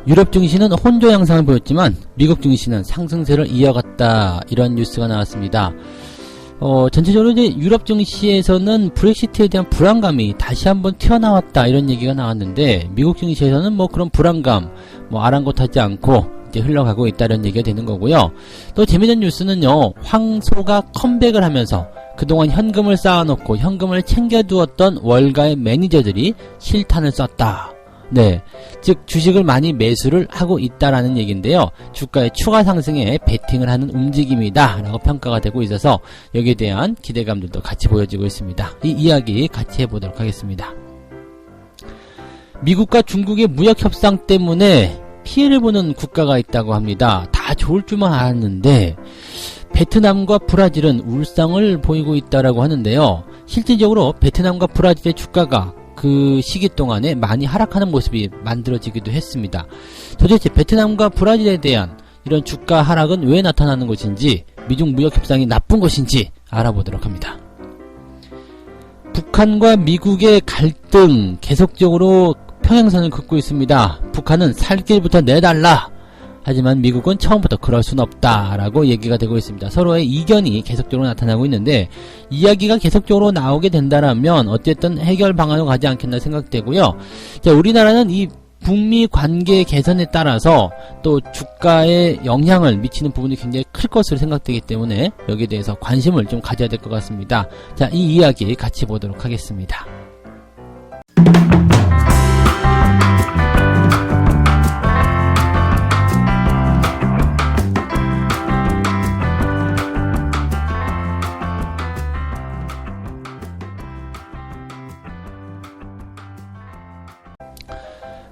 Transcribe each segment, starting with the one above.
유럽 증시는 혼조 양상을 보였지만 미국 증시는 상승세를 이어갔다, 이런 뉴스가 나왔습니다. 전체적으로 이제 유럽 증시에서는 브렉시트에 대한 불안감이 다시 한번 튀어나왔다, 이런 얘기가 나왔는데, 미국 증시에서는 뭐 그런 불안감 아랑곳하지 않고 이제 흘러가고 있다는 얘기가 되는 거고요. 또 재미있는 뉴스는요, 황소가 컴백을 하면서 그동안 현금을 쌓아놓고 현금을 챙겨두었던 월가의 매니저들이 실탄을 쐈다. 네, 즉 주식을 많이 매수를 하고 있다라는 얘기인데요. 주가의 추가 상승에 베팅을 하는 움직임이다 라고 평가가 되고 있어서 여기에 대한 기대감들도 같이 보여지고 있습니다. 이 이야기 같이 해보도록 하겠습니다. 미국과 중국의 무역 협상 때문에 피해를 보는 국가가 있다고 합니다. 다 좋을 줄만 알았는데 베트남과 브라질은 울상을 보이고 있다라고 하는데요. 실질적으로 베트남과 브라질의 주가가 그 시기 동안에 많이 하락하는 모습이 만들어지기도 했습니다. 도대체 베트남과 브라질에 대한 이런 주가 하락은 왜 나타나는 것인지, 미중 무역 협상이 나쁜 것인지 알아보도록 합니다. 북한과 미국의 갈등 계속적으로 평행선을 긋고 있습니다. 북한은 살 길부터 내달라, 하지만 미국은 처음부터 그럴 순 없다 라고 얘기가 되고 있습니다. 서로의 이견이 계속적으로 나타나고 있는데, 이야기가 계속적으로 나오게 된다라면 어쨌든 해결 방안으로 가지 않겠나 생각되고요. 자, 우리나라는 이 북미 관계 개선에 따라서 또 주가에 영향을 미치는 부분이 굉장히 클 것으로 생각되기 때문에 여기에 대해서 관심을 좀 가져야 될 것 같습니다. 자, 이 이야기 같이 보도록 하겠습니다.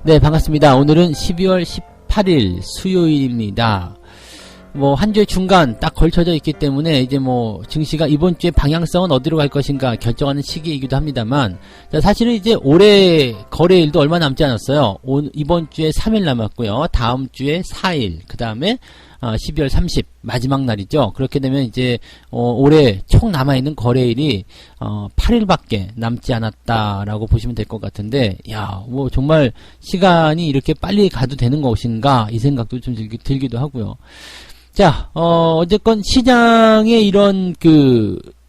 네, 반갑습니다. 오늘은 12월 18일 수요일입니다. 한 주의 중간 딱 걸쳐져 있기 때문에 이제 증시가 이번 주의 방향성은 어디로 갈 것인가 결정하는 시기이기도 합니다만, 사실은 이제 올해 거래일도 얼마 남지 않았어요. 이번 주에 3일 남았고요. 다음 주에 4일, 그 다음에 12월 30 마지막 날이죠. 그렇게 되면 이제 올해 총 남아있는 거래일이 8일밖에 남지 않았다라고 보시면 될 것 같은데, 야, 정말 시간이 이렇게 빨리 가도 되는 것인가, 이 생각도 좀 들기도 하고요. 자, 어쨌건 시장에 이런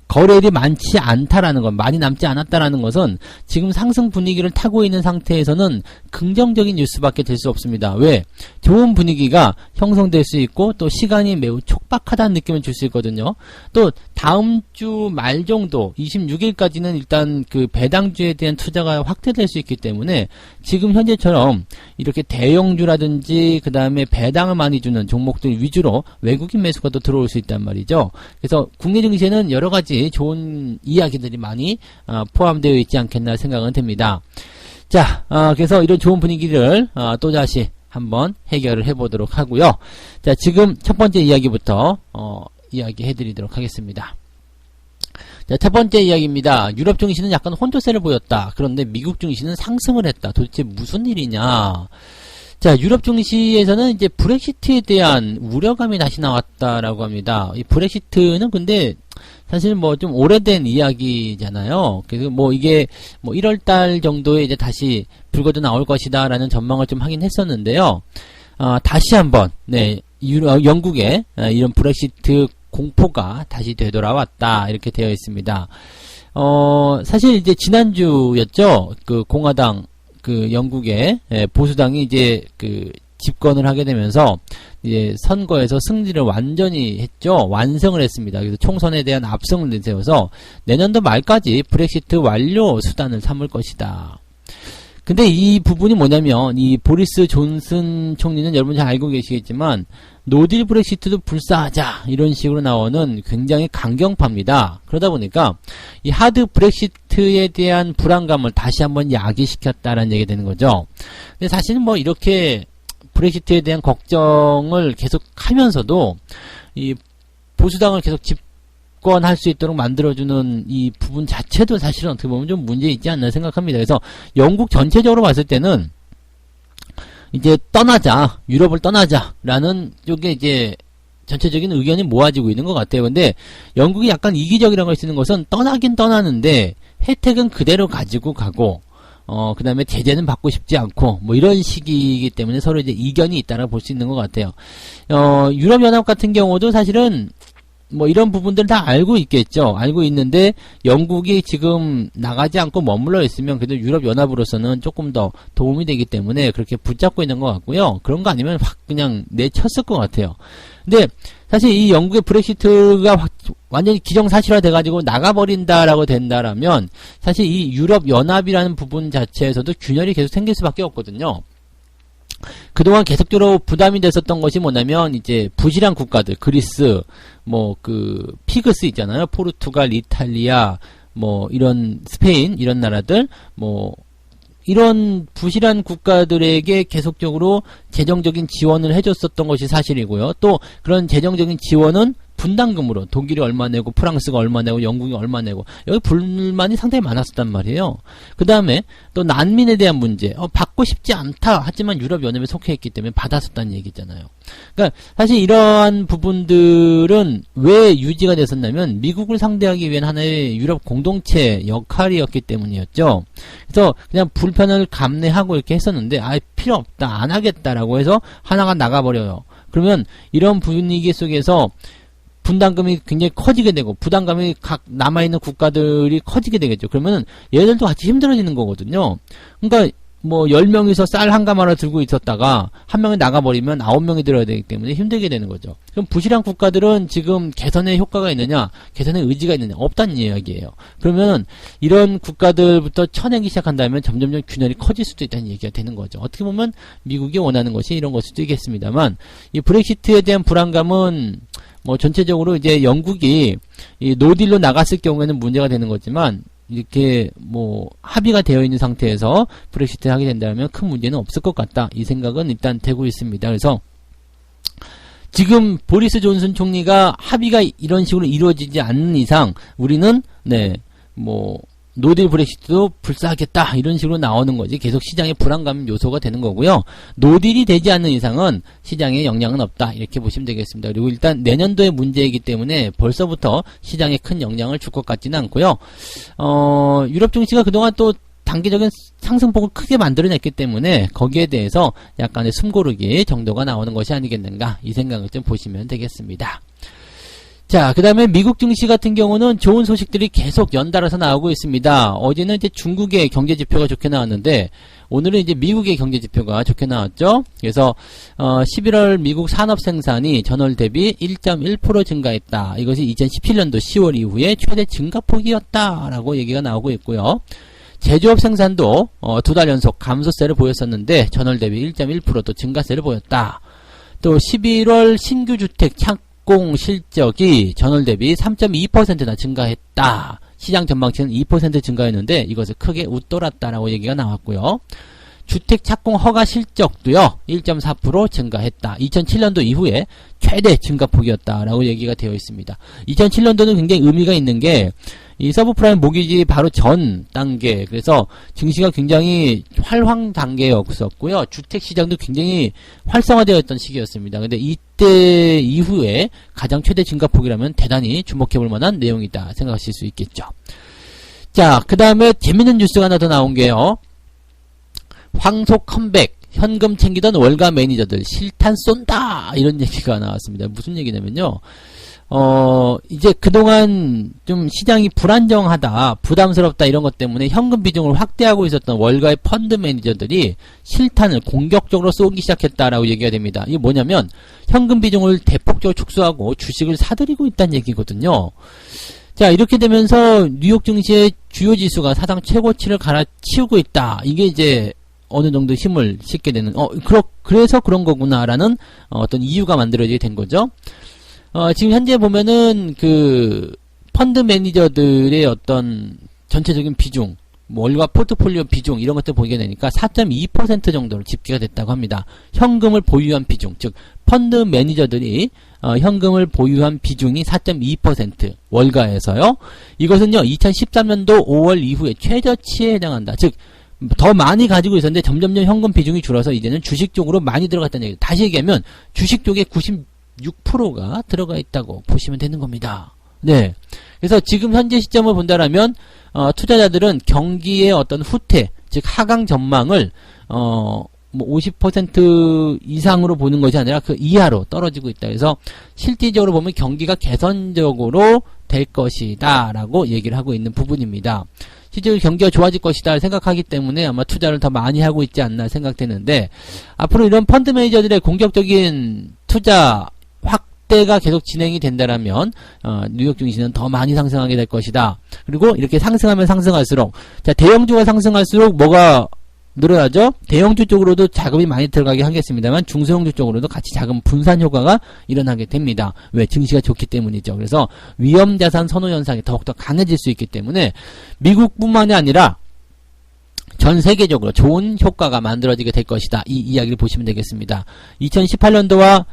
거래일이 많지 않다라는 것, 많이 남지 않았다라는 것은 지금 상승 분위기를 타고 있는 상태에서는 긍정적인 뉴스밖에 될 수 없습니다. 왜? 좋은 분위기가 형성될 수 있고 또 시간이 매우 촉박하다는 느낌을 줄 수 있거든요. 또 다음 주 말 정도 26일까지는 일단 배당주에 대한 투자가 확대될 수 있기 때문에 지금 현재처럼 이렇게 대형주라든지 그 다음에 배당을 많이 주는 종목들 위주로 외국인 매수가 또 들어올 수 있단 말이죠. 그래서 국내 증시에는 여러 가지 좋은 이야기들이 많이 포함되어 있지 않겠나 생각은 됩니다. 자, 그래서 이런 좋은 분위기를 또다시 한번 해결을 해보도록 하고요. 자, 지금 첫 번째 이야기부터 이야기해 드리도록 하겠습니다. 자, 첫 번째 이야기입니다. 유럽 증시는 약간 혼조세를 보였다. 그런데 미국 증시는 상승을 했다. 도대체 무슨 일이냐? 자, 유럽 증시에서는 이제 브렉시트에 대한 우려감이 다시 나왔다라고 합니다. 이 브렉시트는 근데 사실 좀 오래된 이야기잖아요. 그래서 이게 1월달 정도에 이제 다시 불거져 나올 것이다라는 전망을 좀 하긴 했었는데요. 다시 한번, 네, 영국의 이런 브렉시트 공포가 다시 되돌아왔다, 이렇게 되어 있습니다. 사실 이제 지난주였죠. 공화당, 영국의 보수당이 이제 집권을 하게 되면서 이제 선거에서 승리를 완전히 했죠. 완성을 했습니다. 그래서 총선에 대한 압승을 내세워서 내년도 말까지 브렉시트 완료 수단을 삼을 것이다. 근데 이 부분이 뭐냐면, 이 보리스 존슨 총리는 여러분 잘 알고 계시겠지만 노딜 브렉시트도 불사하자, 이런 식으로 나오는 굉장히 강경파입니다. 그러다 보니까 이 하드 브렉시트에 대한 불안감을 다시 한번 야기시켰다라는 얘기가 되는 거죠. 근데 사실은 이렇게 브렉시트에 대한 걱정을 계속 하면서도 이 보수당을 계속 집권할 수 있도록 만들어주는 이 부분 자체도 사실은 어떻게 보면 좀 문제 있지 않나 생각합니다. 그래서 영국 전체적으로 봤을 때는 이제 유럽을 떠나자라는 쪽에 이제 전체적인 의견이 모아지고 있는 것 같아요. 근데 영국이 약간 이기적이라고 할 수 있는 것은 떠나긴 떠나는데 혜택은 그대로 가지고 가고 그 다음에 제재는 받고 싶지 않고, 뭐 이런 식이기 때문에 서로 이제 이견이 있다라고 볼 수 있는 것 같아요. 유럽연합 같은 경우도 사실은 뭐 이런 부분들 다 알고 있겠죠. 알고 있는데 영국이 지금 나가지 않고 머물러 있으면 그래도 유럽연합으로서는 조금 더 도움이 되기 때문에 그렇게 붙잡고 있는 것 같고요. 그런 거 아니면 확 그냥 내쳤을 것 같아요. 근데 사실 이 영국의 브렉시트가 완전히 기정사실화 돼가지고 나가버린다라고 된다라면 사실 이 유럽연합이라는 부분 자체에서도 균열이 계속 생길 수밖에 없거든요. 그동안 계속적으로 부담이 됐었던 것이 뭐냐면 이제 부실한 국가들, 그리스, 뭐 그 피그스 있잖아요. 포르투갈, 이탈리아, 뭐 이런 스페인 이런 나라들, 뭐 이런 부실한 국가들에게 계속적으로 재정적인 지원을 해줬었던 것이 사실이고요. 또 그런 재정적인 지원은 분담금으로 독일이 얼마 내고 프랑스가 얼마 내고 영국이 얼마 내고 여기 불만이 상당히 많았었단 말이에요. 그 다음에 또 난민에 대한 문제, 받고 싶지 않다 하지만 유럽연합에 속해 있기 때문에 받았었다는 얘기잖아요. 그러니까 사실 이러한 부분들은 왜 유지가 됐었냐면 미국을 상대하기 위한 하나의 유럽 공동체 역할이었기 때문이었죠. 그래서 그냥 불편을 감내하고 이렇게 했었는데 필요 없다, 안 하겠다라고 해서 하나가 나가버려요. 그러면 이런 분위기 속에서 분담금이 굉장히 커지게 되고 부담감이 각 남아있는 국가들이 커지게 되겠죠. 그러면 얘들도 같이 힘들어지는 거거든요. 그러니까 뭐 10명이서 쌀 한 가마를 들고 있었다가 한 명이 나가버리면 9명이 들어야 되기 때문에 힘들게 되는 거죠. 그럼 부실한 국가들은 지금 개선의 효과가 있느냐, 개선의 의지가 있느냐, 없다는 이야기예요. 그러면 이런 국가들부터 쳐내기 시작한다면 점점점 균열이 커질 수도 있다는 얘기가 되는 거죠. 어떻게 보면 미국이 원하는 것이 이런 것일 수도 있겠습니다만 이 브렉시트에 대한 불안감은 뭐 전체적으로 이제 영국이 이 노딜로 나갔을 경우에는 문제가 되는 거지만 이렇게 뭐 합의가 되어 있는 상태에서 브렉시트를 하게 된다면 큰 문제는 없을 것 같다. 이 생각은 일단 되고 있습니다. 그래서 지금 보리스 존슨 총리가 합의가 이런 식으로 이루어지지 않는 이상 우리는 뭐 노딜 브렉시트도 불사하겠다 이런 식으로 나오는 거지 계속 시장에 불안감 요소가 되는 거고요. 노딜이 되지 않는 이상은 시장에 영향은 없다 이렇게 보시면 되겠습니다. 그리고 일단 내년도의 문제이기 때문에 벌써부터 시장에 큰 영향을 줄 것 같지는 않고요. 유럽 증시가 그동안 또 단기적인 상승폭을 크게 만들어냈기 때문에 거기에 대해서 약간의 숨고르기 정도가 나오는 것이 아니겠는가 이 생각을 좀 보시면 되겠습니다. 자, 그 다음에 미국 증시 같은 경우는 좋은 소식들이 계속 연달아서 나오고 있습니다. 어제는 이제 중국의 경제지표가 좋게 나왔는데, 오늘은 이제 미국의 경제지표가 좋게 나왔죠. 그래서, 11월 미국 산업생산이 전월 대비 1.1% 증가했다. 이것이 2017년도 10월 이후에 최대 증가폭이었다라고 얘기가 나오고 있고요. 제조업 생산도, 2달 연속 감소세를 보였었는데, 전월 대비 1.1%또 증가세를 보였다. 또 11월 신규 주택 착공 실적이 전월 대비 3.2%나 증가했다. 시장 전망치는 2% 증가했는데 이것을 크게 웃돌았다라고 얘기가 나왔고요. 주택 착공 허가 실적도요 1.4% 증가했다. 2007년도 이후에 최대 증가폭이었다라고 얘기가 되어 있습니다. 2007년도는 굉장히 의미가 있는 게 이 서브프라임 모기지 바로 전 단계, 그래서 증시가 굉장히 활황 단계였었고요. 주택 시장도 굉장히 활성화되어 있던 시기였습니다. 근데 이때 이후에 가장 최대 증가폭이라면 대단히 주목해볼 만한 내용이다 생각하실 수 있겠죠. 자, 그 다음에 재밌는 뉴스가 하나 더 나온 게요. 황소 컴백, 현금 챙기던 월가 매니저들 실탄 쏜다! 이런 얘기가 나왔습니다. 무슨 얘기냐면요. 이제 그동안 좀 시장이 불안정하다, 부담스럽다 이런 것 때문에 현금 비중을 확대하고 있었던 월가의 펀드 매니저들이 실탄을 공격적으로 쏘기 시작했다라고 얘기가 됩니다. 이게 뭐냐면 현금 비중을 대폭적으로 축소하고 주식을 사들이고 있다는 얘기거든요. 자, 이렇게 되면서 뉴욕 증시의 주요 지수가 사상 최고치를 갈아치우고 있다. 이게 이제 어느 정도 힘을 싣게 되는, 그래서 그런 거구나라는 어떤 이유가 만들어지게 된 거죠. 지금 현재 보면은 그 펀드 매니저들의 어떤 전체적인 비중, 월가 포트폴리오 비중 이런 것들 보게 되니까 4.2% 정도로 집계가 됐다고 합니다. 현금을 보유한 비중, 즉 펀드 매니저들이 현금을 보유한 비중이 4.2% 월가에서요. 이것은요 2013년도 5월 이후에 최저치에 해당한다. 즉 더 많이 가지고 있었는데 점점점 현금 비중이 줄어서 이제는 주식 쪽으로 많이 들어갔다는 얘기. 다시 얘기하면 주식 쪽에 96%가 들어가 있다고 보시면 되는 겁니다. 네. 그래서 지금 현재 시점을 본다라면 투자자들은 경기의 어떤 후퇴, 즉 하강 전망을 뭐 50% 이상으로 보는 것이 아니라 그 이하로 떨어지고 있다. 그래서 실질적으로 보면 경기가 개선적으로 될 것이다 라고 얘기를 하고 있는 부분입니다. 실제로 경기가 좋아질 것이다 생각하기 때문에 아마 투자를 더 많이 하고 있지 않나 생각되는데, 앞으로 이런 펀드 매니저들의 공격적인 투자 확대가 계속 진행이 된다라면 뉴욕 증시는 더 많이 상승하게 될 것이다. 그리고 이렇게 상승하면 상승할수록, 자, 대형주가 상승할수록 뭐가 늘어나죠? 대형주 쪽으로도 자금이 많이 들어가게 하겠습니다만 중소형주 쪽으로도 같이 자금 분산 효과가 일어나게 됩니다. 왜? 증시가 좋기 때문이죠. 그래서 위험자산 선호 현상이 더욱더 강해질 수 있기 때문에 미국뿐만이 아니라 전 세계적으로 좋은 효과가 만들어지게 될 것이다. 이 이야기를 보시면 되겠습니다. 2018년도와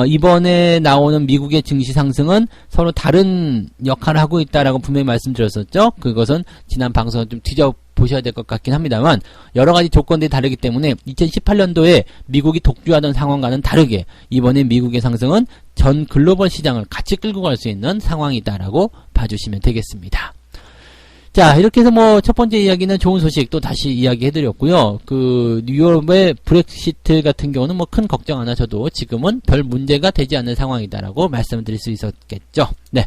이번에 나오는 미국의 증시 상승은 서로 다른 역할을 하고 있다라고 분명히 말씀드렸었죠. 그것은 지난 방송을 좀 뒤져보셔야 될 것 같긴 합니다만, 여러가지 조건들이 다르기 때문에 2018년도에 미국이 독주하던 상황과는 다르게 이번에 미국의 상승은 전 글로벌 시장을 같이 끌고 갈 수 있는 상황이다라고 봐주시면 되겠습니다. 자, 이렇게 해서 뭐 첫 번째 이야기는 좋은 소식 또 다시 이야기해드렸고요. 그 뉴욕의 브렉시트 같은 경우는 뭐 큰 걱정 안 하셔도 지금은 별 문제가 되지 않는 상황이다라고 말씀드릴 수 있었겠죠. 네,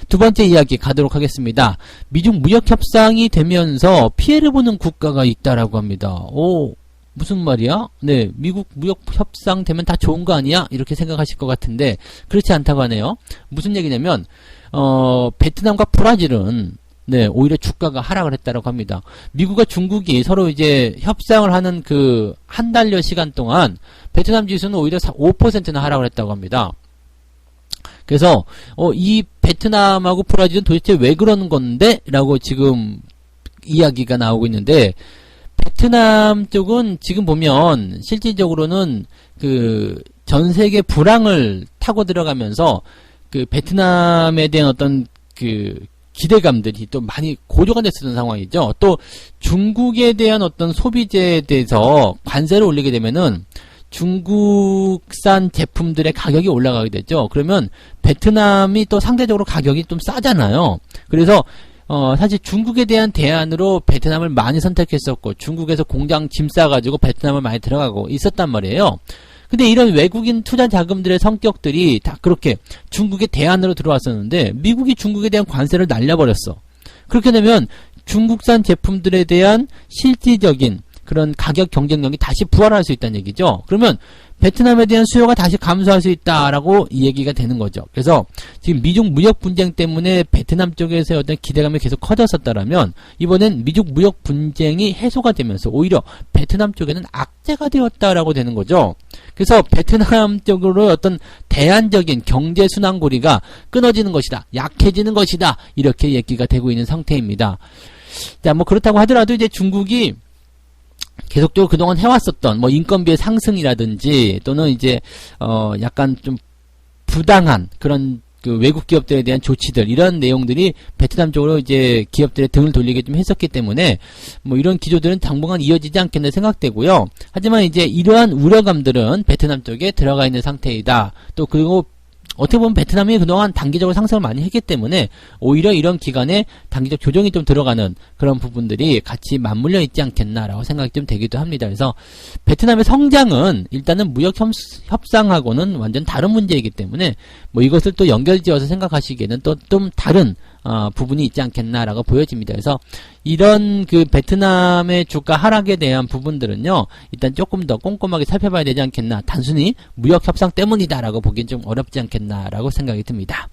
두 번째 이야기 가도록 하겠습니다. 미중 무역 협상이 되면서 피해를 보는 국가가 있다라고 합니다. 오, 무슨 말이야? 네, 미국 무역 협상 되면 다 좋은 거 아니야? 이렇게 생각하실 것 같은데 그렇지 않다고 하네요. 무슨 얘기냐면 베트남과 브라질은 네, 오히려 주가가 하락을 했다라고 합니다. 미국과 중국이 서로 이제 협상을 하는 그 한 달여 시간 동안 베트남 지수는 오히려 5%나 하락을 했다고 합니다. 그래서 이 베트남하고 브라질은 도대체 왜 그러는 건데? 라고 지금 이야기가 나오고 있는데, 베트남 쪽은 지금 보면 실질적으로는 그 전 세계 불황을 타고 들어가면서 그 베트남에 대한 어떤 그 기대감들이 또 많이 고조가 됐었던 상황이죠. 또 중국에 대한 어떤 소비재에 대해서 관세를 올리게 되면은 중국산 제품들의 가격이 올라가게 되죠. 그러면 베트남이 또 상대적으로 가격이 좀 싸잖아요. 그래서 사실 중국에 대한 대안으로 베트남을 많이 선택했었고, 중국에서 공장 짐 싸가지고 베트남을 많이 들어가고 있었단 말이에요. 근데 이런 외국인 투자 자금들의 성격들이 다 그렇게 중국의 대안으로 들어왔었는데 미국이 중국에 대한 관세를 날려버렸어. 그렇게 되면 중국산 제품들에 대한 실질적인 그런 가격 경쟁력이 다시 부활할 수 있다는 얘기죠. 그러면 베트남에 대한 수요가 다시 감소할 수 있다라고 이 얘기가 되는 거죠. 그래서 지금 미중 무역 분쟁 때문에 베트남 쪽에서의 어떤 기대감이 계속 커졌었다라면 이번엔 미중 무역 분쟁이 해소가 되면서 오히려 베트남 쪽에는 악재가 되었다라고 되는 거죠. 그래서 베트남 쪽으로 어떤 대안적인 경제 순환고리가 끊어지는 것이다, 약해지는 것이다, 이렇게 얘기가 되고 있는 상태입니다. 자, 뭐 그렇다고 하더라도 이제 중국이 계속적으로 그동안 해왔었던 뭐 인건비의 상승이라든지 또는 이제 약간 좀 부당한 그런 그 외국 기업들에 대한 조치들, 이런 내용들이 베트남 쪽으로 이제 기업들의 등을 돌리게 좀 했었기 때문에 뭐 이런 기조들은 당분간 이어지지 않겠나 생각되고요. 하지만 이제 이러한 우려감들은 베트남 쪽에 들어가 있는 상태이다. 또 그리고 어떻게 보면 베트남이 그동안 단기적으로 상승을 많이 했기 때문에 오히려 이런 기간에 단기적 조정이 좀 들어가는 그런 부분들이 같이 맞물려 있지 않겠나라고 생각이 좀 되기도 합니다. 그래서 베트남의 성장은 일단은 무역 협상하고는 완전 다른 문제이기 때문에 뭐 이것을 또 연결지어서 생각하시기에는 또 좀 다른 부분이 있지 않겠나라고 보여집니다. 그래서 이런 그 베트남의 주가 하락에 대한 부분들은요, 일단 조금 더 꼼꼼하게 살펴봐야 되지 않겠나, 단순히 무역 협상 때문이다라고 보기엔 좀 어렵지 않겠나라고 생각이 듭니다.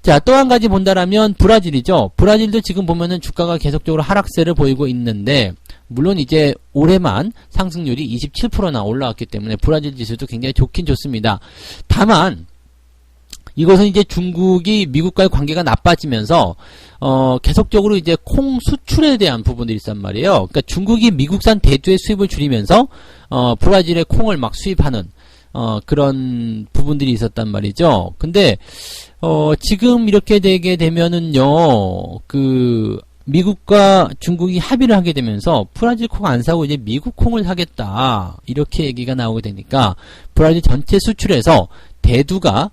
자, 또 한 가지 본다라면 브라질이죠. 브라질도 지금 보면은 주가가 계속적으로 하락세를 보이고 있는데, 물론 이제 올해만 상승률이 27%나 올라왔기 때문에 브라질 지수도 굉장히 좋긴 좋습니다. 다만 이것은 이제 중국이 미국과의 관계가 나빠지면서 계속적으로 이제 콩 수출에 대한 부분들이 있단 말이에요. 그러니까 중국이 미국산 대두의 수입을 줄이면서 브라질의 콩을 막 수입하는 그런 부분들이 있었단 말이죠. 근데 지금 이렇게 되게 되면은요, 그 미국과 중국이 합의를 하게 되면서 브라질 콩 안 사고 이제 미국 콩을 사겠다, 이렇게 얘기가 나오게 되니까 브라질 전체 수출에서 대두가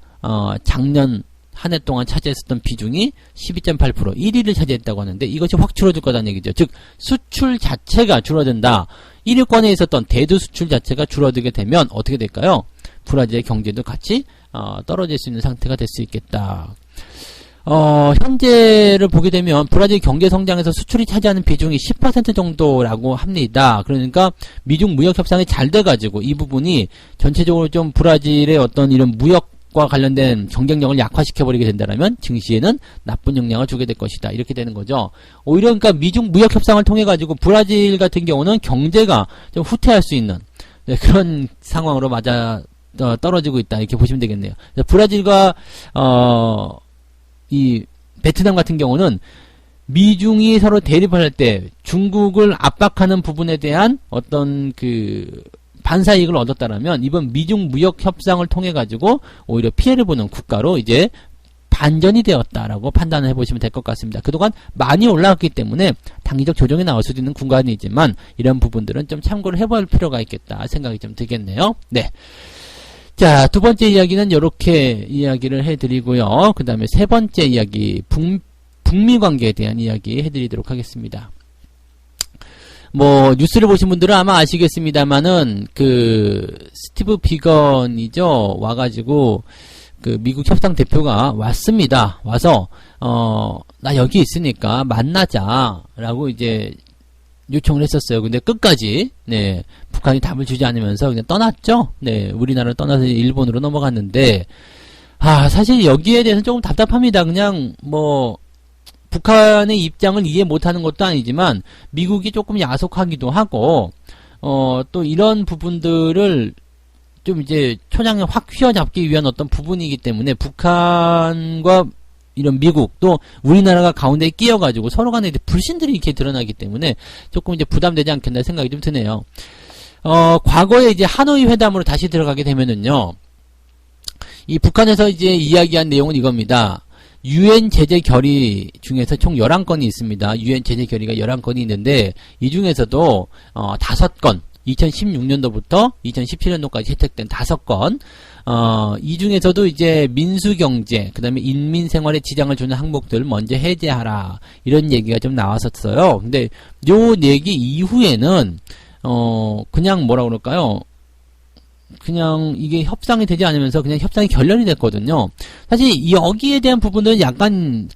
작년 한 해 동안 차지했었던 비중이 12.8%, 1위를 차지했다고 하는데 이것이 확 줄어들 거다는 얘기죠. 즉 수출 자체가 줄어든다. 1위권에 있었던 대두 수출 자체가 줄어들게 되면 어떻게 될까요? 브라질의 경제도 같이 떨어질 수 있는 상태가 될 수 있겠다. 현재를 보게 되면 브라질 경제 성장에서 수출이 차지하는 비중이 10% 정도라고 합니다. 그러니까 미중 무역 협상이 잘 돼가지고 이 부분이 전체적으로 좀 브라질의 어떤 이런 무역과 관련된 경쟁력을 약화시켜버리게 된다면 증시에는 나쁜 영향을 주게 될 것이다. 이렇게 되는 거죠. 오히려 그러니까 미중 무역 협상을 통해 가지고 브라질 같은 경우는 경제가 좀 후퇴할 수 있는 그런 상황으로 떨어지고 있다. 이렇게 보시면 되겠네요. 브라질과 이 베트남 같은 경우는 미중이 서로 대립할 때 중국을 압박하는 부분에 대한 어떤 그 반사이익을 얻었다라면 이번 미중 무역 협상을 통해 가지고 오히려 피해를 보는 국가로 이제 반전이 되었다라고 판단을 해보시면 될 것 같습니다. 그동안 많이 올라왔기 때문에 단기적 조정이 나올 수도 있는 구간이지만 이런 부분들은 좀 참고를 해볼 필요가 있겠다 생각이 좀 들겠네요. 네. 자, 두 번째 이야기는 이렇게 이야기를 해드리고요. 그 다음에 세 번째 이야기, 북미 관계에 대한 이야기 해드리도록 하겠습니다. 뭐, 뉴스를 보신 분들은 아마 아시겠습니다만은, 스티브 비건이죠. 와가지고, 미국 협상 대표가 왔습니다. 와서, 나 여기 있으니까 만나자라고 이제, 요청을 했었어요. 근데 끝까지 북한이 답을 주지 않으면서 그냥 떠났죠. 우리나라를 떠나서 일본으로 넘어갔는데 사실 여기에 대해서는 조금 답답합니다. 그냥 뭐 북한의 입장을 이해 못하는 것도 아니지만 미국이 조금 야속하기도 하고 또 이런 부분들을 좀 이제 초장에 확 휘어잡기 위한 어떤 부분이기 때문에 북한과 이런 미국 또 우리나라가 가운데에 끼어가지고 서로 간에 이제 불신들이 이렇게 드러나기 때문에 조금 이제 부담되지 않겠나 생각이 좀 드네요. 과거에 이제 하노이 회담으로 다시 들어가게 되면은요, 이 북한에서 이제 이야기한 내용은 이겁니다. 유엔 제재 결의 중에서 총 11건이 있습니다. 유엔 제재 결의가 11건이 있는데 이 중에서도 5건 2016년도부터 2017년도까지 채택된 5건 이 중에서도 이제 민수경제, 그 다음에 인민생활에 지장을 주는 항목들 먼저 해제하라 이런 얘기가 좀 나왔었어요. 근데 요 얘기 이후에는 그냥 뭐라 그럴까요? 그냥 이게 협상이 되지 않으면서 그냥 협상이 결렬이 됐거든요. 사실 여기에 대한 부분은 약간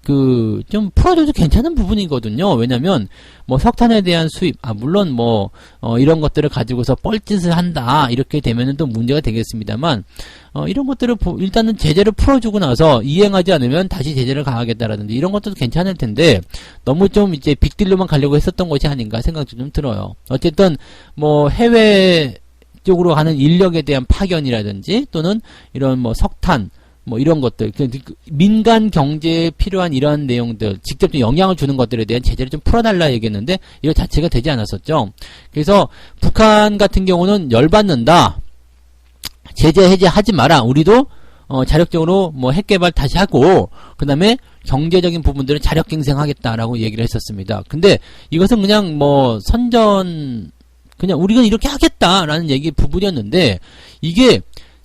좀 풀어줘도 괜찮은 부분이거든요. 왜냐면 뭐 석탄에 대한 수입, 물론 뭐 이런 것들을 가지고서 뻘짓을 한다 이렇게 되면은 또 문제가 되겠습니다만 이런 것들을 일단은 제재를 풀어주고 나서 이행하지 않으면 다시 제재를 가하겠다라든지 이런 것도 괜찮을 텐데 너무 좀 이제 빅딜로만 가려고 했었던 것이 아닌가 생각도 좀 들어요. 어쨌든 뭐 해외 쪽으로 하는 인력에 대한 파견이라든지 또는 이런 뭐 석탄 뭐 이런 것들 민간 경제에 필요한 이런 내용들 직접 영향을 주는 것들에 대한 제재를 좀 풀어달라 얘기했는데 이거 자체가 되지 않았었죠. 그래서 북한 같은 경우는 열받는다. 제재 해제하지 마라. 우리도 자력적으로 뭐 핵개발 다시 하고 그 다음에 경제적인 부분들은 자력갱생하겠다라고 얘기를 했었습니다. 근데 이것은 그냥 뭐 그냥 우리가 이렇게 하겠다라는 얘기 부분이었는데 이게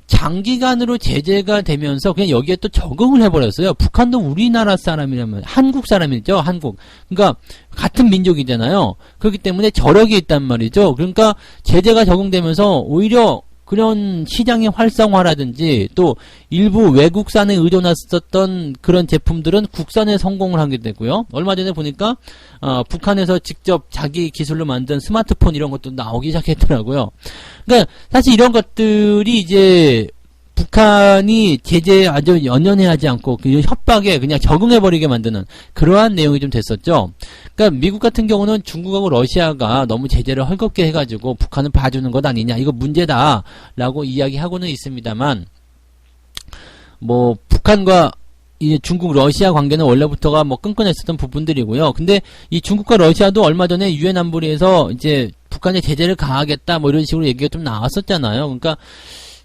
장기간으로 제재가 되면서 그냥 여기에 또 적응을 해버렸어요. 북한도 우리나라 사람이라면 한국 사람이죠. 한국. 그러니까 같은 민족이잖아요. 그렇기 때문에 저력이 있단 말이죠. 그러니까 제재가 적용되면서 오히려 그런 시장의 활성화라든지 또 일부 외국산에 의존했었던 그런 제품들은 국산에 성공을 하게 되고요. 얼마 전에 보니까 북한에서 직접 자기 기술로 만든 스마트폰 이런 것도 나오기 시작했더라고요. 그러니까 사실 이런 것들이 이제 북한이 제재에 아주 연연해하지 않고 그 협박에 그냥 적응해버리게 만드는 그러한 내용이 좀 됐었죠. 그러니까 미국 같은 경우는 중국하고 러시아가 너무 제재를 헐겁게 해가지고 북한을 봐주는 것 아니냐, 이거 문제다라고 이야기하고는 있습니다만, 뭐 북한과 이 중국 러시아 관계는 원래부터가 뭐 끈끈했었던 부분들이고요. 근데 이 중국과 러시아도 얼마 전에 유엔 안보리에서 이제 북한에 제재를 가하겠다 뭐 이런 식으로 얘기가 좀 나왔었잖아요. 그러니까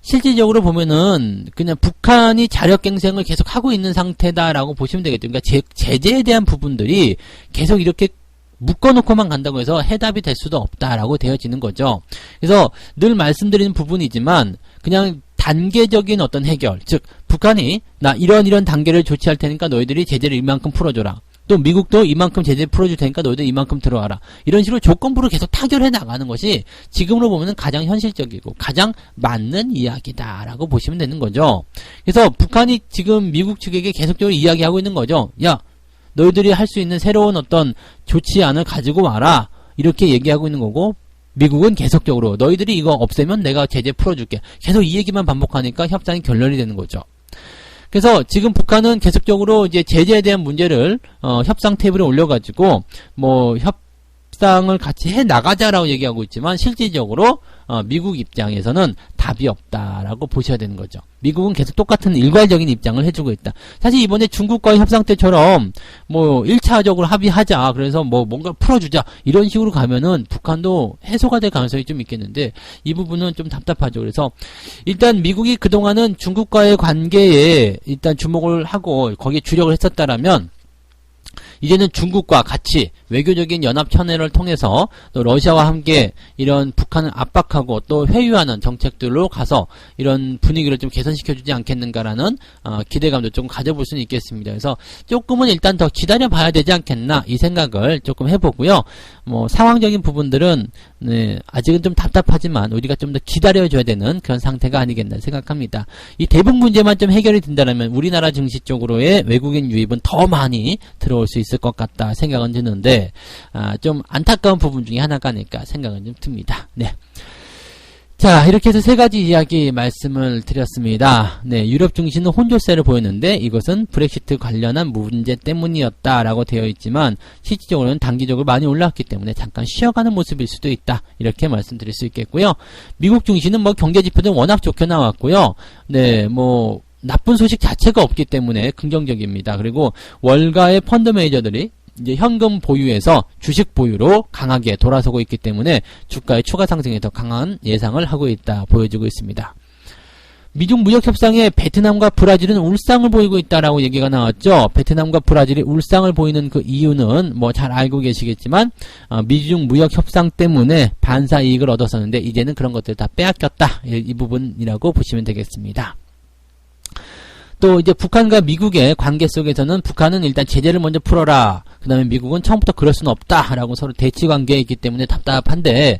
실질적으로 보면은 그냥 북한이 자력갱생을 계속 하고 있는 상태다라고 보시면 되겠죠. 그러니까 제재에 대한 부분들이 계속 이렇게 묶어놓고만 간다고 해서 해답이 될 수도 없다라고 되어지는 거죠. 그래서 늘 말씀드리는 부분이지만 그냥 단계적인 어떤 해결, 즉 북한이 나 이런 단계를 조치할 테니까 너희들이 제재를 이만큼 풀어줘라. 또 미국도 이만큼 제재 풀어줄 테니까 너희들 이만큼 들어와라. 이런 식으로 조건부를 계속 타결해 나가는 것이 지금으로 보면 가장 현실적이고 가장 맞는 이야기다라고 보시면 되는 거죠. 그래서 북한이 지금 미국 측에게 계속적으로 이야기하고 있는 거죠. 야, 너희들이 할 수 있는 새로운 어떤 조치안을 가지고 와라. 이렇게 얘기하고 있는 거고, 미국은 계속적으로 너희들이 이거 없애면 내가 제재 풀어줄게. 계속 이 얘기만 반복하니까 협상이 결렬이 되는 거죠. 그래서 지금 북한은 계속적으로 이제 제재에 대한 문제를 협상 테이블에 올려가지고 뭐 협상을 같이 해 나가자라고 얘기하고 있지만 실질적으로 미국 입장에서는 답이 없다라고 보셔야 되는 거죠. 미국은 계속 똑같은 일괄적인 입장을 해주고 있다. 사실 이번에 중국과의 협상 때처럼 뭐 1차적으로 합의하자, 그래서 뭐 뭔가 풀어주자 이런 식으로 가면은 북한도 해소가 될 가능성이 좀 있겠는데 이 부분은 좀 답답하죠. 그래서 일단 미국이 그동안은 중국과의 관계에 일단 주목을 하고 거기에 주력을 했었다라면 이제는 중국과 같이 외교적인 연합 협의를 통해서 또 러시아와 함께 이런 북한을 압박하고 또 회유하는 정책들로 가서 이런 분위기를 좀 개선시켜주지 않겠는가라는 기대감도 조금 가져볼 수는 있겠습니다. 그래서 조금은 일단 더 기다려봐야 되지 않겠나 이 생각을 조금 해보고요. 뭐 상황적인 부분들은 네, 아직은 좀 답답하지만 우리가 좀 더 기다려줘야 되는 그런 상태가 아니겠나 생각합니다. 이 대북 문제만 좀 해결이 된다면 우리나라 증시 쪽으로의 외국인 유입은 더 많이 들어올 수 있을 것 같다 생각은 드는데 좀 안타까운 부분 중에 하나가 아닐까 생각은 좀 듭니다. 네. 자, 이렇게 해서 세 가지 이야기 말씀을 드렸습니다. 네, 유럽 증시는 혼조세를 보였는데 이것은 브렉시트 관련한 문제 때문이었다라고 되어 있지만 실질적으로는 단기적으로 많이 올라왔기 때문에 잠깐 쉬어가는 모습일 수도 있다. 이렇게 말씀드릴 수 있겠고요. 미국 증시는 뭐 경제 지표도 워낙 좋게 나왔고요. 네, 뭐 나쁜 소식 자체가 없기 때문에 긍정적입니다. 그리고 월가의 펀드 매니저들이 이제 현금 보유에서 주식 보유로 강하게 돌아서고 있기 때문에 주가의 추가 상승에 더 강한 예상을 하고 있다 보여지고 있습니다. 미중 무역 협상에 베트남과 브라질은 울상을 보이고 있다라고 얘기가 나왔죠. 베트남과 브라질이 울상을 보이는 그 이유는 뭐 잘 알고 계시겠지만 미중 무역 협상 때문에 반사 이익을 얻었었는데 이제는 그런 것들 다 빼앗겼다. 이 부분이라고 보시면 되겠습니다. 또 이제 북한과 미국의 관계 속에서는 북한은 일단 제재를 먼저 풀어라. 그 다음에 미국은 처음부터 그럴 수는 없다라고 서로 대치 관계에 있기 때문에 답답한데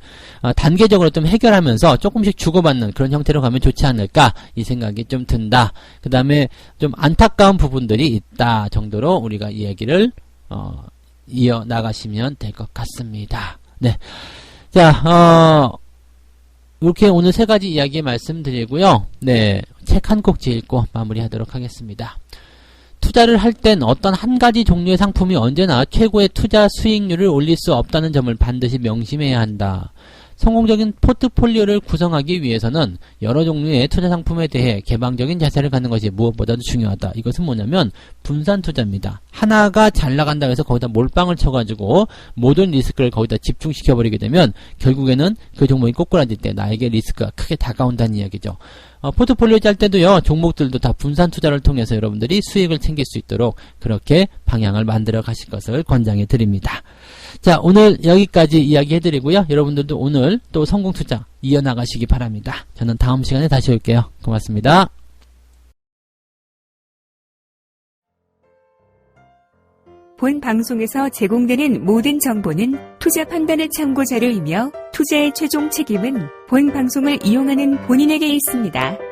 단계적으로 좀 해결하면서 조금씩 주고받는 그런 형태로 가면 좋지 않을까 이 생각이 좀 든다. 그 다음에 좀 안타까운 부분들이 있다 정도로 우리가 이야기를 이어나가시면 될 것 같습니다. 네. 자, 이렇게 오늘 세 가지 이야기 말씀드리고요. 네, 책 한 곡지 읽고 마무리하도록 하겠습니다. 투자를 할 땐 어떤 한 가지 종류의 상품이 언제나 최고의 투자 수익률을 올릴 수 없다는 점을 반드시 명심해야 한다. 성공적인 포트폴리오를 구성하기 위해서는 여러 종류의 투자 상품에 대해 개방적인 자세를 갖는 것이 무엇보다도 중요하다. 이것은 뭐냐면 분산 투자입니다. 하나가 잘 나간다고 해서 거기다 몰빵을 쳐가지고 모든 리스크를 거기다 집중시켜버리게 되면 결국에는 그 종목이 꼬꾸라질 때 나에게 리스크가 크게 다가온다는 이야기죠. 포트폴리오 짤 때도요, 종목들도 다 분산 투자를 통해서 여러분들이 수익을 챙길 수 있도록 그렇게 방향을 만들어 가실 것을 권장해 드립니다. 자, 오늘 여기까지 이야기 해드리고요. 여러분들도 오늘 또 성공 투자 이어나가시기 바랍니다. 저는 다음 시간에 다시 올게요. 고맙습니다. 본 방송에서 제공되는 모든 정보는 투자 판단의 참고 자료이며 투자의 최종 책임은 본 방송을 이용하는 본인에게 있습니다.